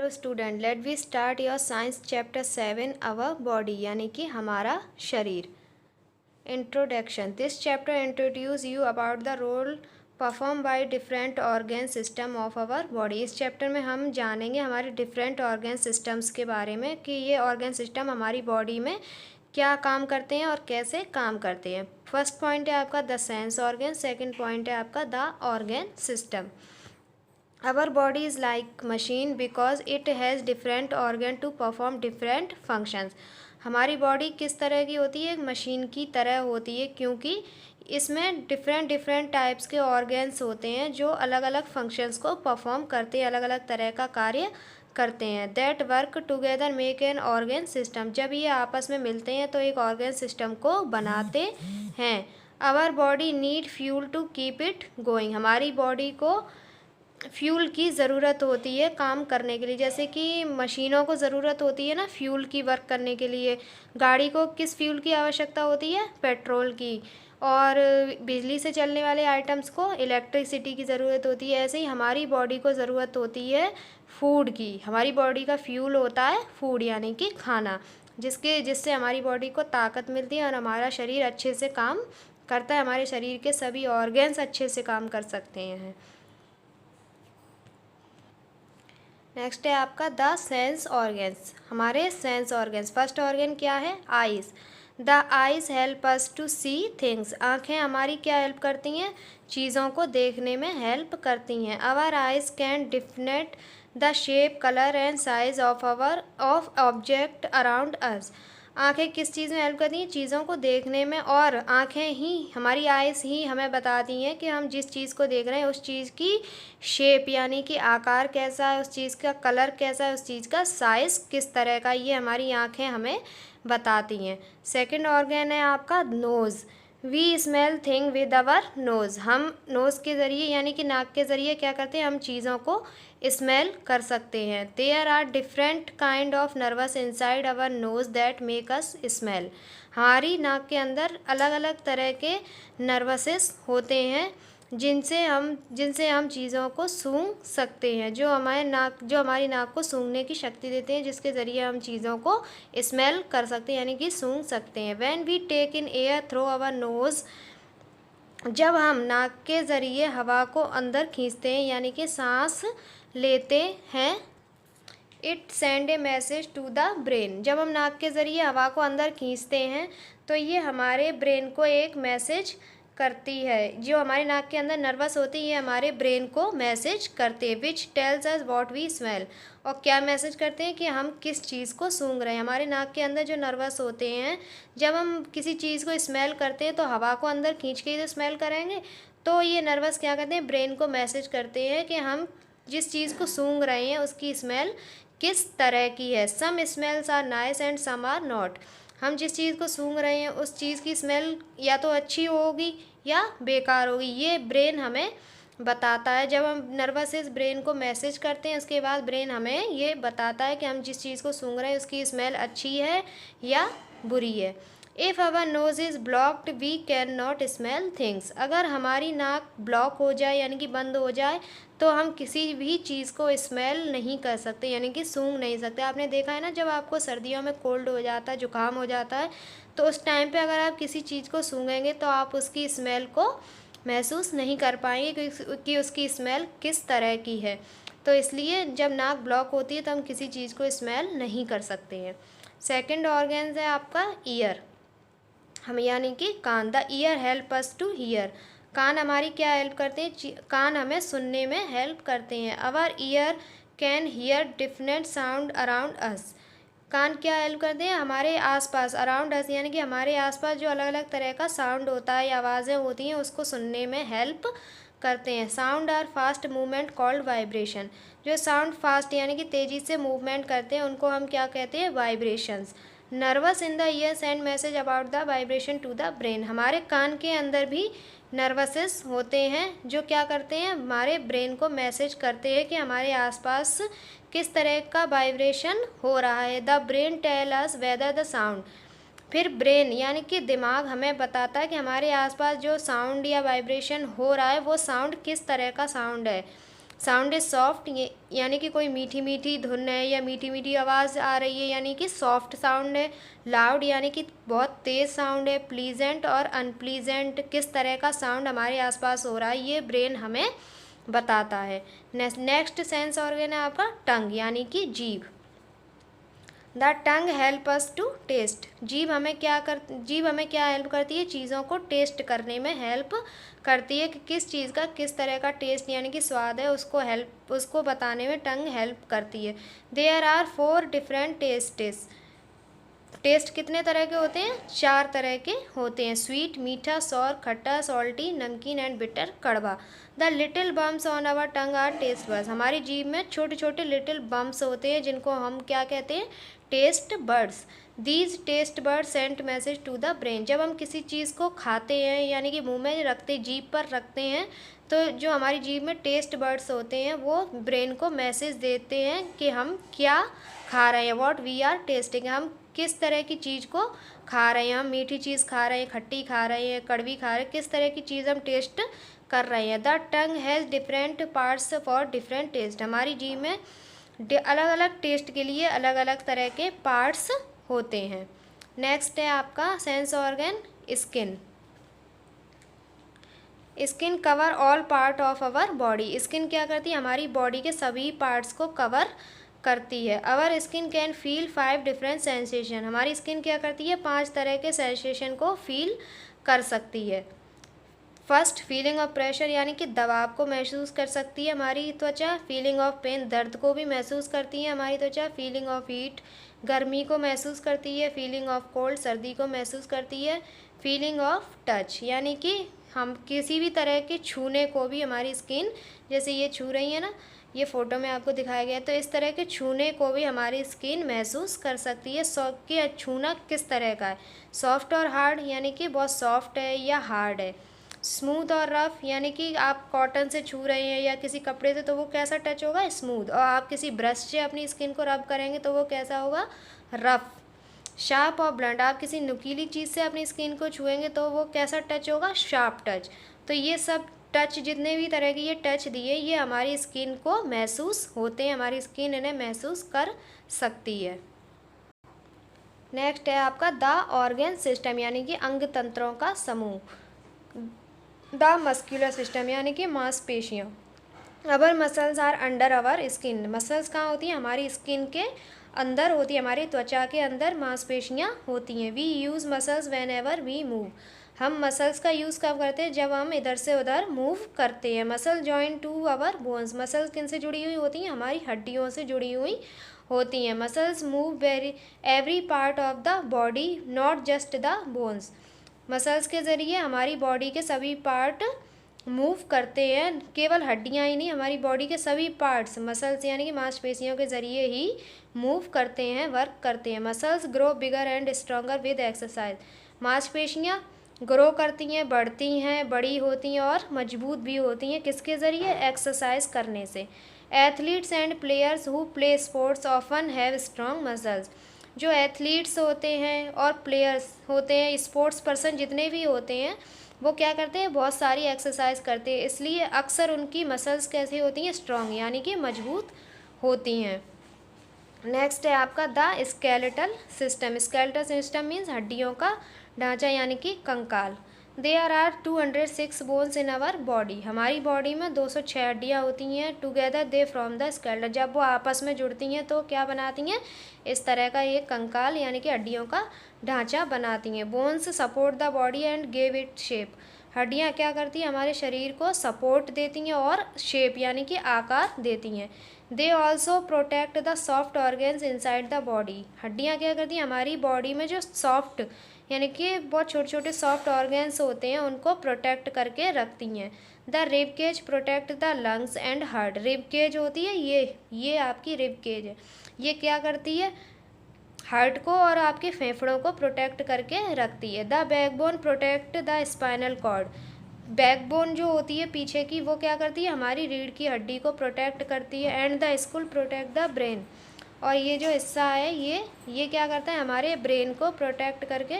Hello student, let we start your science chapter 7 our body यानी कि हमारा शरीर। Introduction. This chapter introduce you about the role perform by different organ system of our body. इस chapter में हम जानेंगे हमारे डिफरेंट ऑर्गन सिस्टम्स के बारे में कि ये ऑर्गन सिस्टम हमारी बॉडी में क्या काम करते हैं और कैसे काम करते हैं। फर्स्ट पॉइंट है आपका the sense organ, second point है आपका the organ system. Our body is like machine because it has different organ to perform different functions। हमारी बॉडी किस तरह की होती है? एक मशीन की तरह होती है क्योंकि इसमें डिफरेंट टाइप्स के ऑर्गन्स होते हैं जो अलग अलग फंक्शंस को परफॉर्म करते हैं, अलग अलग तरह का कार्य करते हैं। That work together make an organ system. जब ये आपस में मिलते हैं तो एक ऑर्गन सिस्टम को बनाते हैं। Our body need fuel to keep it going. हमारी बॉडी को फ्यूल की ज़रूरत होती है काम करने के लिए, जैसे कि मशीनों को ज़रूरत होती है ना फ्यूल की वर्क करने के लिए। गाड़ी को किस फ्यूल की आवश्यकता होती है? पेट्रोल की। और बिजली से चलने वाले आइटम्स को इलेक्ट्रिसिटी की ज़रूरत होती है। ऐसे ही हमारी बॉडी को ज़रूरत होती है फूड की। हमारी बॉडी का फ्यूल होता है फूड यानी कि खाना, जिससे हमारी बॉडी को ताकत मिलती है और हमारा शरीर अच्छे से काम करता है। हमारे शरीर के सभी ऑर्गन्स अच्छे से काम कर सकते हैं। नेक्स्ट है आपका द सेंस ऑर्गन्स। हमारे सेंस ऑर्गन्स। फर्स्ट ऑर्गन क्या है? Eyes. The eyes help us to see things. आँखें हमारी क्या हेल्प करती हैं? चीज़ों को देखने में हेल्प करती हैं। Our eyes can definite the shape, colour and size of object around us. आँखें किस चीज़ में हेल्प करती हैं? चीज़ों को देखने में। और आँखें ही, हमारी आइज़ ही हमें बताती हैं कि हम जिस चीज़ को देख रहे हैं उस चीज़ की शेप यानी कि आकार कैसा है, उस चीज़ का कलर कैसा है, उस चीज़ का साइज़ किस तरह का, ये हमारी आँखें हमें बताती हैं। सेकंड ऑर्गन है आपका nose. We smell thing with our nose. हम नोज़ के ज़रिए यानी कि नाक के ज़रिए क्या करते हैं? हम चीज़ों को स्मेल कर सकते हैं। There are different kind of nerves inside our nose that make us smell. हमारी नाक के अंदर अलग अलग तरह के नर्वसेस होते हैं जिनसे हम चीज़ों को सूंघ सकते हैं, जो हमारी नाक को सूंघने की शक्ति देते हैं, जिसके ज़रिए हम चीज़ों को स्मेल कर सकते हैं यानी कि सूंघ सकते हैं। When we take in air through our nose. जब हम नाक के ज़रिए हवा को अंदर खींचते हैं यानी कि सांस लेते हैं, it send a message to the brain. जब हम नाक के ज़रिए हवा को अंदर खींचते हैं तो ये हमारे ब्रेन को एक मैसेज करती है। जो हमारे नाक के अंदर नर्वस होती है, ये हमारे ब्रेन को मैसेज करते हैं। Which tells us what we smell. और क्या मैसेज करते हैं? कि हम किस चीज़ को सूंघ रहे हैं। हमारे नाक के अंदर जो नर्वस होते हैं, जब हम किसी चीज़ को स्मेल करते हैं तो हवा को अंदर खींच के ही तो स्मेल करेंगे। तो ये नर्वस क्या करते हैं? ब्रेन को मैसेज करते हैं कि हम जिस चीज़ को सूंघ रहे हैं उसकी स्मेल किस तरह की है। Some smells are nice and some are not. हम जिस चीज़ को सूंघ रहे हैं उस चीज़ की स्मेल या तो अच्छी होगी या बेकार होगी, ये ब्रेन हमें बताता है। जब हम नर्वस इस ब्रेन को मैसेज करते हैं, उसके बाद ब्रेन हमें ये बताता है कि हम जिस चीज़ को सूंघ रहे हैं उसकी स्मेल अच्छी है या बुरी है। If our nose is blocked we can not smell things. अगर हमारी नाक ब्लॉक हो जाए यानी कि बंद हो जाए तो हम किसी भी चीज़ को स्मेल नहीं कर सकते यानी कि सूंघ नहीं सकते। आपने देखा है ना, जब आपको सर्दियों में कोल्ड हो जाता है, जुकाम हो जाता है, तो उस टाइम पे अगर आप किसी चीज़ को सूंघेंगे तो आप उसकी स्मेल को महसूस नहीं कर पाएंगे कि उसकी स्मेल किस तरह की है। तो इसलिए जब नाक ब्लॉक होती है तो हम किसी चीज़ को स्मेल नहीं कर सकते हैं। सेकंड ऑर्गन है आपका ईयर। हम यानी कि कान। The ear help us to hear. कान हमारी क्या हेल्प करते हैं? कान हमें सुनने में हेल्प करते हैं। Our ear can hear different sound around us. कान क्या हेल्प करते हैं? हमारे आसपास, अराउंड अस यानी कि हमारे आसपास जो अलग अलग तरह का साउंड होता है या आवाज़ें होती हैं उसको सुनने में हेल्प करते हैं। Sound are fast movement called vibration. जो साउंड फास्ट यानी कि तेज़ी से मूवमेंट करते हैं उनको हम क्या कहते हैं? Vibrations. Nerves in the ear send message about the vibration to the brain. हमारे कान के अंदर भी नर्वसेस होते हैं जो क्या करते हैं? हमारे ब्रेन को मैसेज करते हैं कि हमारे आसपास किस तरह का वाइब्रेशन हो रहा है। The brain tell us whether the sound. फिर ब्रेन यानी कि दिमाग हमें बताता है कि हमारे आसपास जो साउंड या वाइब्रेशन हो रहा है वो साउंड किस तरह का साउंड है। साउंड इज सॉफ्ट, ये यानी कि कोई मीठी मीठी धुन है या मीठी मीठी आवाज़ आ रही है, यानी कि सॉफ्ट साउंड है। लाउड यानी कि बहुत तेज़ साउंड है। प्लीजेंट और अनप्लीजेंट, किस तरह का साउंड हमारे आसपास हो रहा है, ये ब्रेन हमें बताता है। नेक्स्ट सेंस ऑर्गन है आपका टंग, यानी कि जीभ। The tongue help us to taste, जीभ हमें क्या हेल्प करती है, चीज़ों को टेस्ट करने में हेल्प करती है कि किस चीज़ का किस तरह का टेस्ट यानी कि स्वाद है, उसको बताने में टंग हेल्प करती है। देयर आर 4 डिफरेंट टेस्ट कितने तरह के होते हैं, 4 तरह के होते हैं। स्वीट, मीठा, सॉर, खट्टा, सॉल्टी, नमकीन एंड बिटर, कड़वा। The little bumps on our tongue are taste buds, हमारी जीभ में छोटे छोटे लिटिल बम्स होते हैं जिनको हम क्या कहते हैं, taste buds. These taste buds send message to the brain, जब हम किसी चीज़ को खाते हैं यानी कि मुंह में रखते, जीभ पर रखते हैं, तो जो हमारी जीभ में टेस्ट बर्ड्स होते हैं वो ब्रेन को मैसेज देते हैं कि हम क्या खा रहे हैं, व्हाट वी आर टेस्टिंग, हम किस तरह की चीज़ को खा रहे हैं, हम मीठी चीज़ खा रहे हैं, खट्टी खा रहे हैं, कड़वी खा रहे हैं, किस तरह की चीज़ हम टेस्ट कर रहे हैं। The tongue has different parts for different taste, हमारी जीभ में अलग अलग टेस्ट के लिए अलग अलग तरह के पार्ट्स होते हैं। नेक्स्ट है आपका sense organ skin. Skin cover all part of our body, skin क्या करती है, हमारी बॉडी के सभी पार्ट्स को कवर करती है। Our skin can feel 5 different sensation, हमारी स्किन क्या करती है, 5 तरह के सेंसेशन को फील कर सकती है। फर्स्ट, फीलिंग ऑफ प्रेशर, यानी कि दबाव को महसूस कर सकती है हमारी त्वचा। फीलिंग ऑफ पेन, दर्द को भी महसूस करती है हमारी त्वचा। फीलिंग ऑफ हीट, गर्मी को महसूस करती है। फीलिंग ऑफ कोल्ड, सर्दी को महसूस करती है। फीलिंग ऑफ टच, यानी कि हम किसी भी तरह के छूने को भी हमारी स्किन, जैसे ये छू रही है ना, ये फ़ोटो में आपको दिखाया गया है, तो इस तरह के छूने को भी हमारी स्किन महसूस कर सकती है। कि छूना किस तरह का है, सॉफ्ट और हार्ड, यानी कि बहुत सॉफ्ट है या हार्ड है। स्मूथ और रफ़, यानी कि आप कॉटन से छू रहे हैं या किसी कपड़े से, तो वो कैसा टच होगा, स्मूथ, और आप किसी ब्रश से अपनी स्किन को रब करेंगे तो वो कैसा होगा, रफ़। शार्प और ब्लंट, आप किसी नुकीली चीज़ से अपनी स्किन को छुएंगे तो वो कैसा टच होगा, शार्प टच। तो ये सब टच, जितने भी तरह के ये टच दिए, ये हमारी स्किन को महसूस होते हैं, हमारी स्किन इन्हें महसूस कर सकती है। नेक्स्ट है आपका द ऑर्गन सिस्टम, यानी कि अंग तंत्रों का समूह। द मस्कुलर सिस्टम, यानी कि मांसपेशियाँ। Our muscles are under our skin, muscles कहाँ होती हैं, हमारी स्किन के अंदर होती है, हमारी त्वचा के अंदर मांसपेशियाँ होती हैं। We use muscles whenever we move, हम मसल्स का यूज़ कब करते हैं, जब हम इधर से उधर मूव करते हैं। Muscle join to our bones, muscles किन से जुड़ी हुई होती हैं, हमारी हड्डियों से जुड़ी हुई होती हैं। Muscles move every part of the body, not just the bones, muscles के ज़रिए हमारी बॉडी के सभी पार्ट मूव करते हैं, केवल हड्डियाँ ही नहीं, हमारी बॉडी के सभी पार्ट्स मसल्स यानी कि मांसपेशियों के ज़रिए ही मूव करते हैं, वर्क करते हैं। Muscles grow bigger and stronger with exercise, मांसपेशियाँ ग्रो करती हैं, बढ़ती हैं, बड़ी होती हैं और मजबूत भी होती हैं, किसके ज़रिए, एक्सरसाइज करने से। Athletes and players who play sports often have strong muscles, जो एथलीट्स होते हैं और प्लेयर्स होते हैं, स्पोर्ट्स पर्सन जितने भी होते हैं, वो क्या करते हैं, बहुत सारी एक्सरसाइज करते हैं, इसलिए अक्सर उनकी मसल्स कैसी होती हैं, स्ट्रॉन्ग, यानी कि मजबूत होती हैं। नेक्स्ट है आपका the skeletal system. Skeletal system means हड्डियों का ढांचा, यानी कि कंकाल। There are 206 bones in our body, हमारी बॉडी में 206 हड्डियाँ होती हैं। Together they from the skeleton, जब वो आपस में जुड़ती हैं तो क्या बनाती हैं, इस तरह का एक कंकाल यानी कि हड्डियों का ढांचा बनाती हैं। Bones support the body and give it shape, हड्डियाँ क्या करती हैं, हमारे शरीर को सपोर्ट देती हैं और शेप यानी कि आकार देती हैं। They also protect the soft organs inside the body, हड्डियाँ क्या करती हैं, हमारी बॉडी में जो सॉफ्ट यानी कि बहुत छोटे छोटे सॉफ्ट ऑर्गेन्स होते हैं उनको प्रोटेक्ट करके रखती हैं। The rib cage protect the lungs and heart, rib cage होती है ये आपकी रिब केज है, ये क्या करती है, हार्ट को और आपके फेफड़ों को प्रोटेक्ट करके रखती है। The backbone protect the spinal cord, backbone जो होती है पीछे की, वो क्या करती है, हमारी रीढ़ की हड्डी को प्रोटेक्ट करती है। And the school protect the brain, और ये जो हिस्सा है ये क्या करता है, हमारे ब्रेन को प्रोटेक्ट करके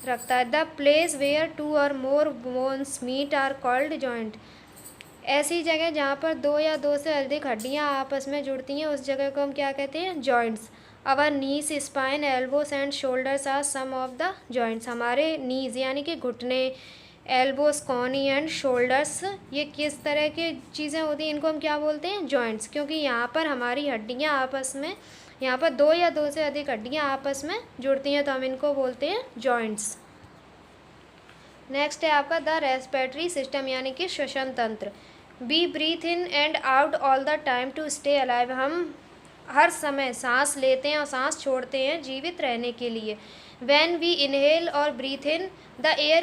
रखता है। द प्लेस वेयर 2 और more bones meet are called joint, ऐसी जगह जहाँ पर दो या दो से अधिक हड्डियाँ आपस में जुड़ती हैं उस जगह को हम क्या कहते हैं? Joints. Our knees, spine, elbows and shoulders are some of the joints. हमारे नीज यानी कि घुटने, एल्बोस, कॉनी एंड शोल्डर्स, ये किस तरह की चीज़ें होती हैं? इनको हम क्या बोलते हैं? जॉइंट्स। क्योंकि यहाँ पर हमारी हड्डियाँ आपस में, यहाँ पर दो या दो से अधिक हड्डियाँ आपस में जुड़ती हैं तो हम इनको बोलते हैं जॉइंट्स। नेक्स्ट है आपका द रेस्पिरेटरी सिस्टम यानी कि श्वसन तंत्र। We breathe in and out all the time to stay alive. हम हर समय सांस लेते हैं और सांस छोड़ते हैं जीवित रहने के लिए। व्हेन वी इनहेल और ब्रीथ इन द एयर